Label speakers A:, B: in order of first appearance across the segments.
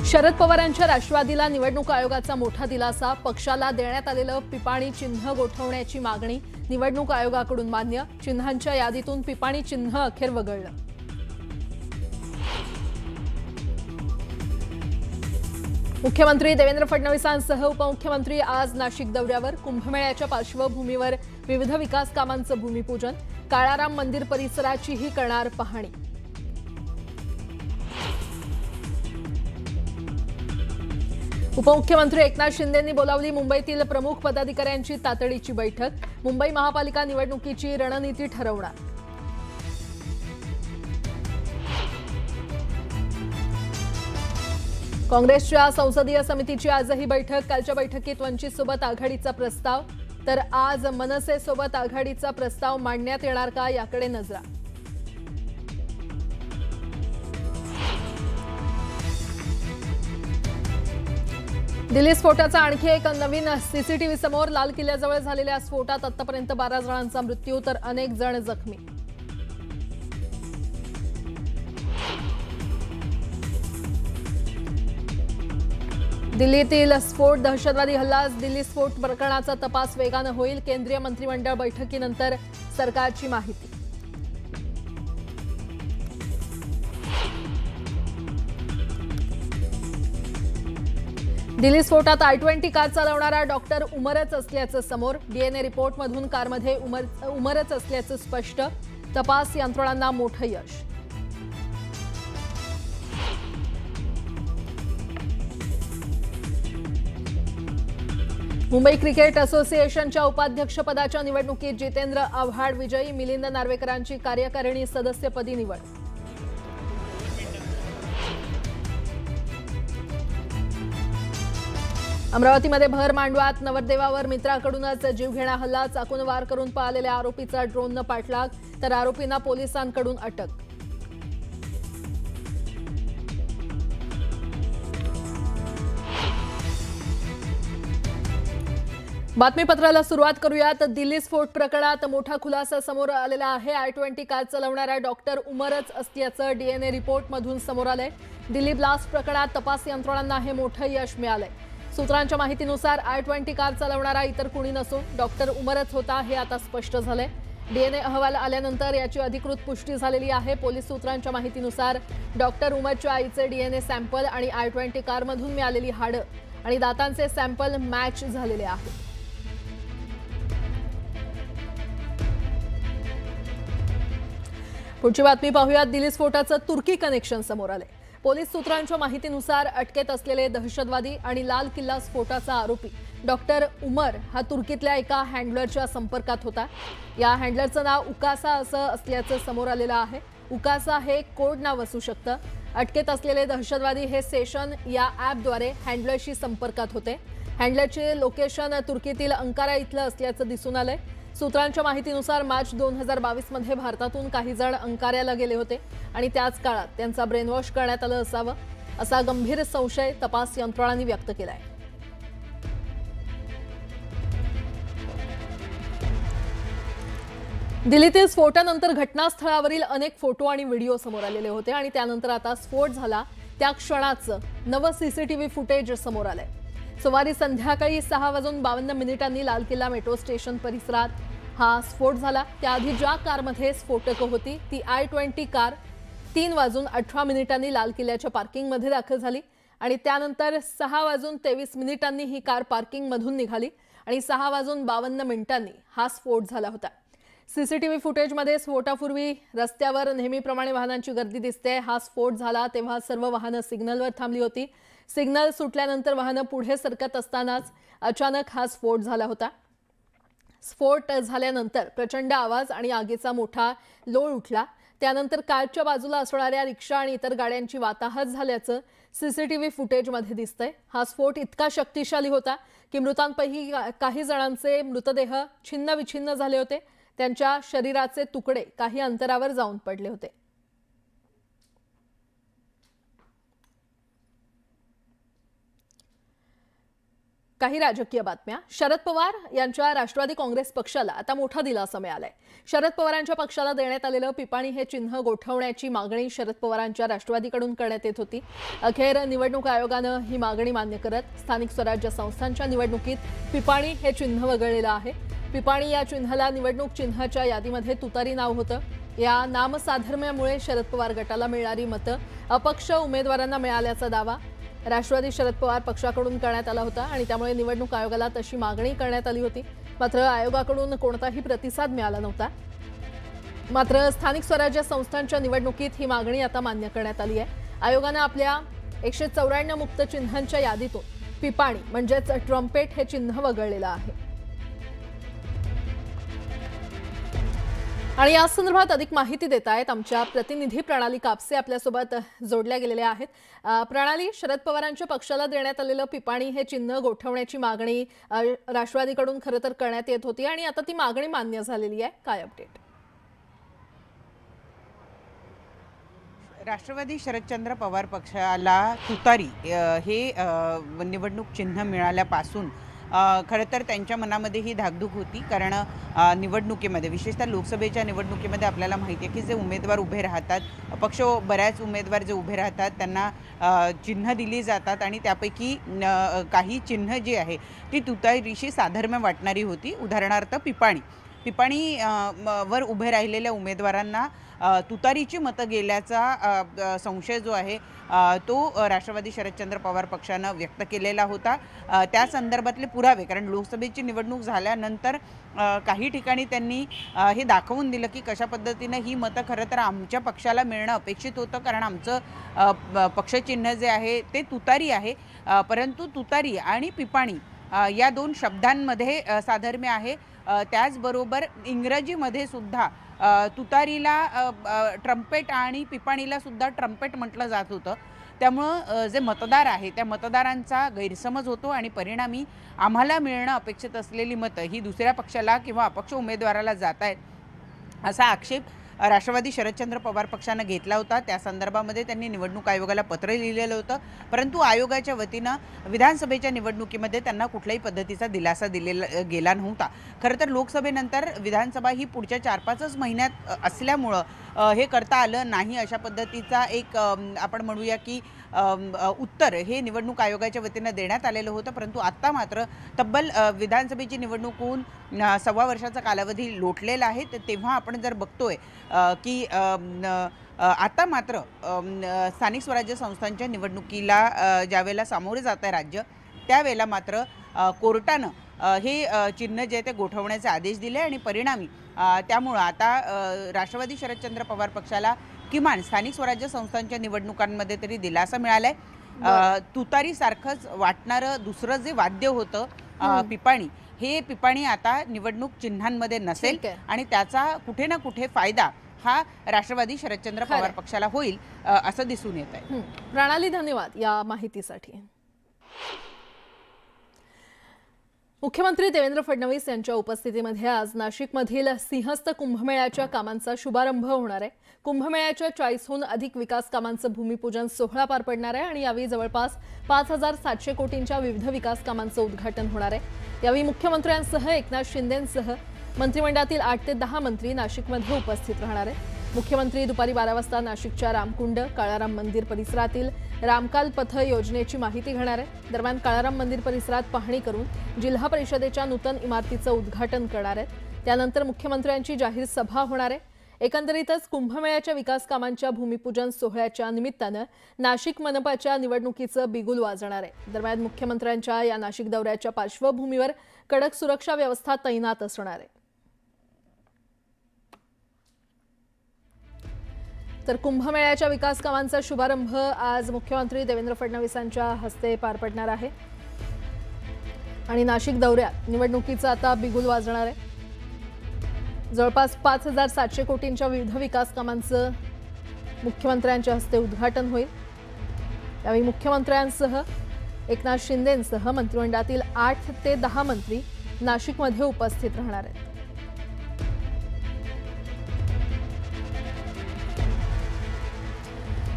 A: शरद पवारांच्या राष्ट्रवादीला निवडणूक आयोगाचा मोठा दिलासा। पक्षाला देण्यात आलेलं पिपाणी चिन्ह गोठवण्याची मागणी निवडणूक आयोगाकडून मान्य। चिन्हांच्या यादीतून पिपाणी चिन्ह अखेर वगळलं। मुख्यमंत्री देवेंद्र फडणवीसांसह उपमुख्यमंत्री आज नाशिक दौऱ्यावर। कुंभमेळ्याच्या पार्श्वभूमीवर विविध विकास कामांचं भूमिपूजन। काळाराम मंदिर परिसराचीही करणार पाहणी। उपमुख्यमंत्री एकनाथ शिंदेंनी बोलावली मुंबईतील प्रमुख पदाधिकाऱ्यांची तातडीची बैठक। मुंबई महापालिका निवडणुकीची रणनीती ठरवणार। काँग्रेसच्या संसदीय समितीची आजही बैठक। कालच्या बैठकीत वंचितसोबत आघाडीचा प्रस्ताव, तर आज मनसेसोबत आघाडीचा प्रस्ताव मांडण्यात येणार का याकडे नजरा। दिल्ली स्फोटाचा आणखी एक नवीन सीसीटीव्ही समोर। लाल किल्ल्याजवळ झालेल्या स्फोटात आतापर्यंत 12 जणांचा मृत्यू तर अनेक जण जखमी। दिल्लीतील स्फोट दहशतवादी हल्ला। दिल्ली स्फोट प्रकरणाचा तपास वेगानं होईल। केंद्रीय मंत्रिमंडळ बैठकीनंतर सरकारची माहिती। दिल्ली स्फोटात I-20 कार चालवणारा डॉक्टर उमरच असल्याचं समोर। डीएनए रिपोर्टमधून कारमध्ये उमरच असल्याचं स्पष्ट। तपास यंत्रणांना मोठं यश। मुंबई क्रिकेट असोसिएशनच्या उपाध्यक्षपदाच्या निवडणुकीत जितेंद्र आव्हाड विजयी। मिलिंद नार्वेकरांची कार्यकारिणी सदस्यपदी निवड। अमरावतीमध्ये भर मांडवात नवरदेवावर मित्राकडूनच जीवघेणा हल्ला। चाकून वार करून पळालेल्या आरोपीचा ड्रोननं पाठलाग, तर आरोपींना पोलिसांकडून अटक। बातमीपत्राला सुरुवात करूयात। दिल्ली स्फोट प्रकरणात मोठा खुलासा समोर आलेला आहे। I-20 कार चालवणारा डॉक्टर उमरच असल्याचं डीएनए रिपोर्टमधून समोर आलंय। दिल्ली ब्लास्ट प्रकरणात तपास यंत्रणांना हे मोठं यश मिळालंय। सूत्रांच्या माहितीनुसार I-20 कार चालवणारा इतर कुणी नसून डॉक्टर उमरच होता हे आता स्पष्ट झालंय। डीएनए अहवाल आल्यानंतर याची अधिकृत पुष्टी झालेली आहे। पोलीस सूत्रांच्या माहितीनुसार डॉक्टर उमरच्या आईचे डीएनए सॅम्पल आणि I-20 कारमधून मिळालेली हाडं आणि दातांचे सॅम्पल मॅच झालेले आहेत। पुढची बातमी पाहूयात। दिल्ली स्फोटाचं तुर्की कनेक्शन समोर आले। पोलीस सूत्रांच्या माहितीनुसार अटकेत असलेले दहशतवादी आणि लाल किल्ला स्फोटाचा आरोपी डॉक्टर उमर हा तुर्कीतल्या एका हँडलरच्या संपर्कात होता। या हँडलरचं नाव उकासा असं असल्याचं समोर आलेलं आहे। उकासा हे कोड नाव असू शकतं। अटकेत असलेले दहशतवादी हे सेशन या ॲपद्वारे हँडलरशी संपर्कात होते। हँडलरचे लोकेशन तुर्कीतील अंकारा इथलं असल्याचं दिसून आलंय। सूत्रांच्या माहितीनुसार मार्च 2022 मध्ये भारतातून काही जण अंकाऱ्याला गेले होते आणि त्याच काळात त्यांचा ब्रेनवॉश करण्यात आलं असावं, असा गंभीर संशय तपास यंत्रणांनी व्यक्त केलाय। दिल्लीतील स्फोटानंतर घटनास्थळावरील अनेक फोटो आणि व्हिडिओ समोर आलेले होते आणि त्यानंतर आता स्फोट झाला त्या क्षणाचं नवं सीसीटीव्ही फुटेज समोर आलंय। सोमवारी संध्याकाळी 6:52 लाल किल्ला मेट्रो स्टेशन परिसरात हा स्फोट झाला। त्याआधी ज्या कारमध्ये स्फोटक होती ती I-20 कार 3:18 लाल किल्ल्याच्या पार्किंगमध्ये दाखल झाली आणि त्यानंतर 6:23 ही कार पार्किंगमधून निघाली आणि 6:52 हा स्फोट झाला होता। सीसीटीव्ही फुटेजमध्ये स्फोटापूर्वी रस्त्यावर नेहमीप्रमाणे वाहनांची गर्दी दिसते। हा स्फोट झाला तेव्हा सर्व वाहनं सिग्नलवर थांबली होती। सिग्नल सुटल्यानंतर वाहनं पुढे सरकत असतानाच अचानक हा स्फोट झाला होता। स्फोट झाल्यानंतर प्रचंड आवाज आणि आगीचा मोठा लोळ उठला। त्यानंतर कारच्या बाजूला असणाऱ्या रिक्षा आणि इतर गाड्यांची वाताहत झाल्याचं सीसीटीव्ही फुटेजमध्ये दिसतंय। हा स्फोट इतका शक्तिशाली होता की मृतांपैकी काही जणांचे मृतदेह छिन्नविछिन्न झाले होते। त्यांच्या शरीराचे तुकडे काही अंतरावर जाऊन पडले होते। काही राजकीय बातम्या। शरद पवार यांच्या राष्ट्रवादी काँग्रेस पक्षाला आता मोठा दिलासा मिळालाय। शरद पवारांच्या पक्षाला देण्यात आलेलं पिपाणी हे चिन्ह गोठवण्याची मागणी शरद पवारांच्या राष्ट्रवादीकडून करण्यात येत होती। अखेर निवडणूक आयोगानं ही मागणी मान्य करत स्थानिक स्वराज्य संस्थांच्या निवडणुकीत पिपाणी हे चिन्ह वगळलेलं आहे। पिपाणी या चिन्हाला निवडणूक चिन्हाच्या यादीमध्ये तुतारी नाव होतं। या नामसाधर्म्यामुळे शरद पवार गटाला मिळणारी मतं अपक्ष उमेदवारांना मिळाल्याचा दावा राष्ट्रवादी शरद पवार पक्षाकडून करण्यात आला होता आणि त्यामुळे निवडणूक आयोगाला तशी मागणी करण्यात आली होती। मात्र आयोगाकडून कोणताही प्रतिसाद मिळाला नव्हता। मात्र स्थानिक स्वराज्य संस्थांच्या निवडणुकीत ही मागणी आता मान्य करण्यात आली आहे। आयोगाने आपल्या 194 मुक्त चिन्हांच्या यादीतून पिपाणी म्हणजेच ट्रम्पेट हे चिन्ह वगळलेलं आहे। आणि या संदर्भात अधिक माहिती देत आहेत आमच्या प्रतिनिधी प्रणाली कापसे आपल्यासोबत जोडल्या गेलेल्या आहेत। प्रणाली, शरद पवारांच्या पक्षाला देण्यात आलेलं पिपाणी हे चिन्ह गोठवण्याची मागणी राष्ट्रवादीकडून खरं तर करण्यात येत होती आणि आता ती मागणी मान्य झालेली आहे, काय अपडेट?
B: राष्ट्रवादी शरदचंद्र पवार पक्षाला तुतारी हे निवडणूक चिन्ह मिळाल्यापासून खरं तर त्यांच्या मनामध्ये ही धाकधूक होती। कारण निवडणुकीमध्ये विशेषतः लोकसभेच्या निवडणुकीमध्ये आपल्याला माहिती आहे की जे उमेदवार उभे राहतात, अपक्ष बऱ्याच उमेदवार जे उभे राहतात त्यांना चिन्ह दिली जातात आणि त्यापैकी काही चिन्ह जी आहे ती तुतारीशी साधर्म्य वाटणारी होती। उदाहरणार्थ पिपाणी वर उभे राहिलेल्या उमेदवारांना तुतारीची मतं गेल्याचा संशय जो आहे तो राष्ट्रवादी शरदचंद्र पवार पक्षानं व्यक्त केलेला होता। त्या संदर्भातले पुरावे, कारण लोकसभेची निवडणूक झाल्यानंतर काही ठिकाणी त्यांनी हे दाखवून दिलं की कशा पद्धतीनं ही मतं खरं तर आमच्या पक्षाला मिळणं अपेक्षित होतं, कारण आमचं पक्षचिन्ह जे आहे ते तुतारी आहे। परंतु तुतारी आणि पिपाणी या दोन शब्दांमध्ये साधर्म्य आहे। त्याचबरोबर इंग्रजीमध्ये सुद्धा तुतारीला ट्रम्पेट आणि पिपाणीला सुद्धा ट्रम्पेट म्हटलं जात होतं। त्यामुळं जे मतदार आहे त्या मतदारांचा गैरसमज होतो आणि परिणामी आम्हाला मिळणं अपेक्षित असलेली मतं ही दुसऱ्या पक्षाला किंवा अपक्ष उमेदवाराला जात आहेत असा आक्षेप राष्ट्रवादी शरदचंद्र पवार पक्षानं घेतला होता। त्या संदर्भामध्ये त्यांनी निवडणूक आयोगाला पत्र लिहिलेलं होतं, परंतु आयोगाच्या वतीनं विधानसभेच्या निवडणुकीमध्ये त्यांना कुठल्याही पद्धतीचा दिलासा दिलेला गेला नव्हता। खरं तर लोकसभेनंतर विधानसभा ही पुढच्या 4-5 महिन्यात असल्यामुळं हे करता आलं नाही अशा पद्धतीचा एक आपण म्हणूया की उत्तर हे निवडणूक आयोगाच्या वतीनं देण्यात आलेलं होतं। परंतु आत्ता मात्र तब्बल विधानसभेची निवडणूक होऊन 1.25 वर्षाचा कालावधी लोटलेला आहे। तेव्हा आपण जर बघतोय की आता मात्र स्थानिक स्वराज्य संस्थांच्या निवडणुकीला ज्यावेळेला सामोरे जात आहे राज्य, त्यावेळेला मात्र कोर्टानं हे चिन्ह जे ते गोठवण्याचे आदेश दिले आणि परिणामी त्यामुळं आता राष्ट्रवादी शरदचंद्र पवार पक्षाला किमान स्थानिक स्वराज्य संस्थांच्या निवडणुकांमध्ये तरी दिलासा मिळालाय। तुतारीसारखंच वाटणारं दुसरं जे वाद्य होतं पिपाणी आता निवडणूक चिन्हांमध्ये नसेल आणि त्याचा कुठे ना कुठे फायदा हा राष्ट्रवादी शरदचंद्र पवार पक्षाला होईल असं दिसून येत आहे।
A: प्रणाली, धन्यवाद या माहितीसाठी। मुख्यमंत्री देवेंद्र फडणवीस यांच्या उपस्थितीमध्ये आज नाशिकमधील सिंहस्थ कुंभमेळ्याच्या कामांचा शुभारंभ होणार आहे। कुंभमेळ्याच्या 40हून अधिक विकास कामांचं भूमिपूजन सोहळा पार पडणार आहे आणि यावेळी जवळपास 5700 कोटींच्या विविध विकास कामांचं उद्घाटन होणार आहे। यावेळी मुख्यमंत्र्यांसह एकनाथ शिंदेंसह मंत्रिमंडळातील 8 ते 10 मंत्री नाशिकमध्ये उपस्थित राहणार आहेत। मुख्यमंत्री दुपारी 12 वाजता नाशिकच्या रामकुंड काळाराम मंदिर परिसरातील रामकाल पथ योजनेची माहिती घेणार आहे। दरम्यान काळाराम मंदिर परिसरात पाहणी करून जिल्हा परिषदेच्या नूतन इमारतीचं उद्घाटन करणार आहेत। त्यानंतर मुख्यमंत्र्यांची जाहीर सभा होणार आहे। एकंदरीतच कुंभमेळ्याच्या विकास कामांच्या भूमिपूजन सोहळ्याच्या निमित्तानं नाशिक मनपाच्या निवडणुकीचं बिगुल वाजणार आहे। दरम्यान मुख्यमंत्र्यांच्या या नाशिक दौऱ्याच्या पार्श्वभूमीवर कडक सुरक्षा व्यवस्था तैनात असणार आहे। तर कुंभमेळ्याच्या विकास कामांचा शुभारंभ आज मुख्यमंत्री देवेंद्र फडणवीसांच्या हस्ते पार पडणार आहे आणि नाशिक दौऱ्यात निवडणुकीचा आता बिगुल वाजणार आहे। जवळपास 5700 कोटींच्या विविध विकास कामांचं मुख्यमंत्र्यांच्या हस्ते उद्घाटन होईल। यावेळी मुख्यमंत्र्यांसह एकनाथ शिंदेंसह मंत्रिमंडळातील 8 ते 10 मंत्री नाशिकमध्ये उपस्थित राहणार आहेत।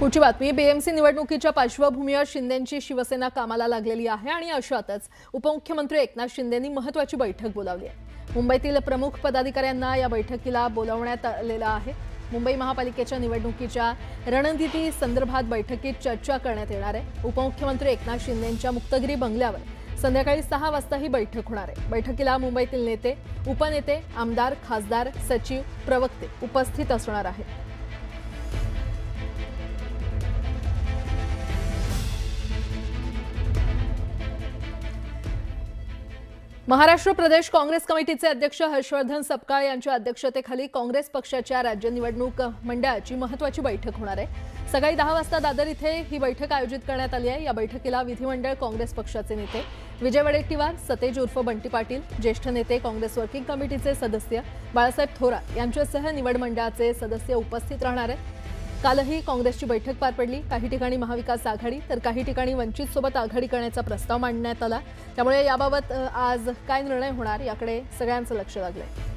A: पुढची बातमी बीएमसी निवडणुकीच्या पार्श्वभूमीवर शिंदेंची शिवसेना कामाला लागलेली आहे आणि अशातच उपमुख्यमंत्री एकनाथ शिंदेंनी महत्त्वाची बैठक बोलावली आहे। मुंबईतील प्रमुख पदाधिकाऱ्यांना या बैठकीला बोलावण्यात आलेलं आहे। मुंबई महापालिकेच्या निवडणुकीच्या रणनीती संदर्भात बैठकीत चर्चा करण्यात येणार आहे। उपमुख्यमंत्री एकनाथ शिंदेंच्या मुक्तगिरी बंगल्यावर संध्याकाळी 6 वाजता ही बैठक होणार आहे। बैठकीला मुंबईतील नेते, उपनेते, आमदार, खासदार, सचिव, प्रवक्ते उपस्थित असणार आहेत। महाराष्ट्र प्रदेश काँग्रेस कमिटीचे अध्यक्ष हर्षवर्धन सपकाळ यांच्या अध्यक्षतेखाली काँग्रेस पक्षाच्या राज्य निवडणूक मंडळाची महत्त्वाची बैठक होणार आहे। सकाळी 10 वाजता दादर इथे ही बैठक आयोजित करण्यात आली आहे। या बैठकीला विधिमंडळ काँग्रेस पक्षाचे नेते विजय वडेट्टीवार, सतेज उर्फ बंटी पाटील, ज्येष्ठ नेते काँग्रेस वर्किंग कमिटीचे सदस्य बाळासाहेब थोरात यांच्यासह निवड मंडळाचे सदस्य उपस्थित राहणार आहेत। कालही काँग्रेसची बैठक पार पडली। काही ठिकाणी महाविकास आघाडी तर काही ठिकाणी वंचित सोबत आघाडी करण्याचा प्रस्ताव मांडण्यात आला। त्यामुळे याबाबत आज काय निर्णय होणार याकडे सगळ्यांचं लक्ष लागलंय।